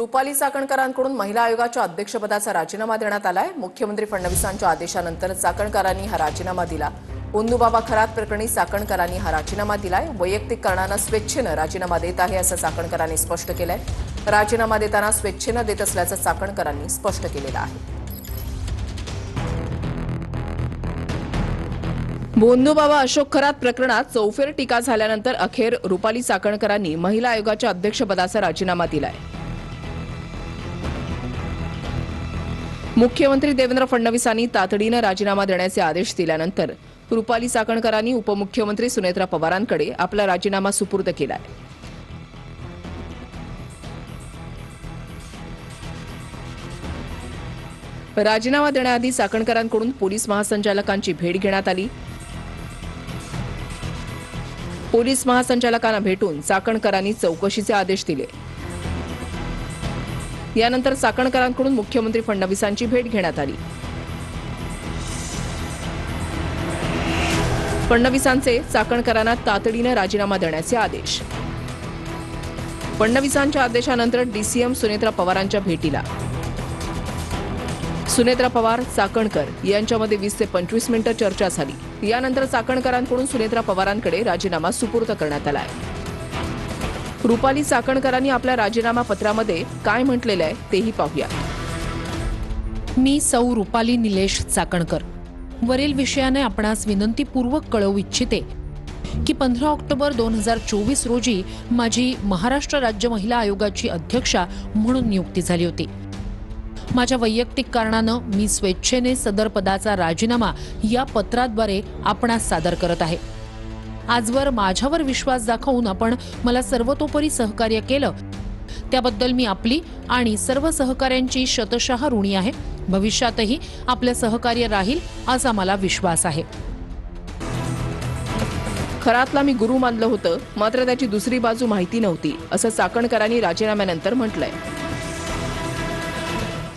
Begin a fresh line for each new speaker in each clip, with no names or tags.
रुपाली चाकणकरांकडून महिला आयोगाच्या अध्यक्षपदाचा राजीनामा देण्यात आलाय। मुख्यमंत्री फडणवीसांच्या आदेशानंतर चाकणकरांनी हा राजीनामा दिला। ओंदूबाबा खरात प्रकरणी चाकणकरांनी हा राजीनामा दिलाय। वैयक्तिक कारणाने स्वेच्छेने राजीनामा देत आहे असं चाकणकरांनी स्पष्ट केलंय। राजीनामा देताना स्वेच्छेने देत असल्याचं चाकणकरांनी स्पष्ट केलेलं आहे। ओंदूबाबा अशोक खरात प्रकरणात चौफेर टीका झाल्यानंतर अखेर रुपाली चाकणकरांनी महिला आयोगाच्या अध्यक्षपदाचा राजीनामा दिलाय। मुख्यमंत्री देवेंद्र फडणवीसांनी तातडीने राजीनामा देण्याचे आदेश दिल्यानंतर रुपाली चाकणकरांनी उपमुख्यमंत्री सुनेत्रा पवारांकडे आपला राजीनामा सुपूर्द केलाय। राजीनामा देण्याआधी चाकणकरांकडून पोलीस महासंचालकांची भेट घेण्यात आली। पोलीस महासंचालकांना भेटून चाकणकरांनी चौकशीचे आदेश दिले। यानंतर चाकणकरांकडून मुख्यमंत्री फडणवीसांची भेट घेण्यात आली। फडणवीसांचे चाकणकरांना तातडीने राजीनामा देण्याचे आदेश। फडणवीसांच्या आदेशानंतर डीसीएम सुनेत्रा पवारांच्या भेटीला सुनेत्रा पवार चाकणकर यांच्यामध्ये 20 ते 25 मिनिटं चर्चा झाली। यानंतर चाकणकरांकडून सुनेत्रा पवारांकडे राजीनामा सुपूर्द करण्यात आला आहे। रुपाली चाकणकरांनी आपल्या राजीनामा पत्रामध्ये काय म्हटलेलं आहे तेही पाहूया।
मी सौ रुपाली निलेश चाकणकर वरील विषयाने आपणास विनंतीपूर्वक कळवू इच्छिते की 15 ऑक्टोबर 2024 रोजी माझी महाराष्ट्र राज्य महिला आयोगाची अध्यक्षा म्हणून नियुक्ती झाली होती। माझ्या वैयक्तिक कारणाने मी स्वेच्छेने सदर पदाचा राजीनामा या पत्राद्वारे आपणास सादर करत आहे। आजवर माझ्यावर विश्वास दाखवून आपण मला सर्वतोपरी सहकार्य केलं त्याबद्दल मी आपली आणि सर्व सहकाऱ्यांची शतशः ऋणी आहे। भविष्यातही आपले सहकार्य राहील असा मला विश्वास आहे।
खरातला मी गुरु मानलं होतं, मात्र त्याची दुसरी बाजू माहिती नव्हती असं चाकणकरांनी राजीनाम्यानंतर म्हटलंय।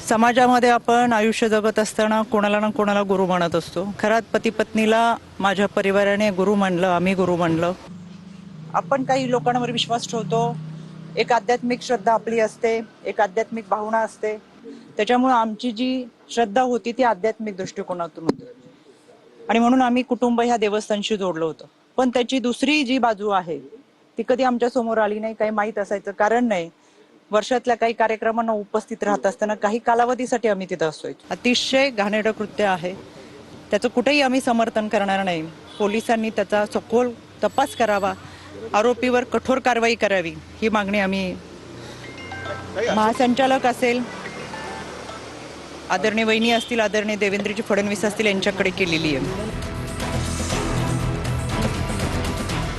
समाजामध्ये आपण आयुष्य जगत असताना कोणाला ना कोणाला गुरु मानत असतो। खरात पती पत्नीला माझ्या परिवाराने गुरु मानलं, आम्ही गुरु मानलं। आपण काही लोकांवर विश्वास ठेवतो, एक आध्यात्मिक श्रद्धा आपली असते, एक आध्यात्मिक भावना असते। त्याच्यामुळे आमची जी श्रद्धा होती ती आध्यात्मिक दृष्टिकोनातून होती आणि म्हणून आम्ही कुटुंब ह्या देवस्थानशी जोडलं होतं। पण त्याची दुसरी जी बाजू आहे ती कधी आमच्या समोर आली नाही, काही माहीत असायचं कारण नाही। वर्षातल्या काही कार्यक्रमांना उपस्थित राहत असताना काही कालावधीसाठी आम्ही तिथं असतोय। अतिशय घाणेरडं कृत्य आहे, त्याचं कुठेही आम्ही समर्थन करणार नाही। पोलिसांनी त्याचा सखोल तपास करावा, आरोपीवर कठोर कारवाई करावी ही मागणी आम्ही महासंचालक असेल, आदरणीय वहिनी असतील, आदरणीय देवेंद्रजी फडणवीस असतील यांच्याकडे केलेली आहे।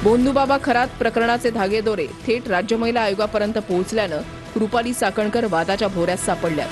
ओंदूबाबा खरात प्रकरणाचे धागेदोरे थेट राज्य महिला आयोगापर्यंत पोहोचल्यानं रुपाली चाकणकर वादाच्या भोवऱ्यात सापडल्या।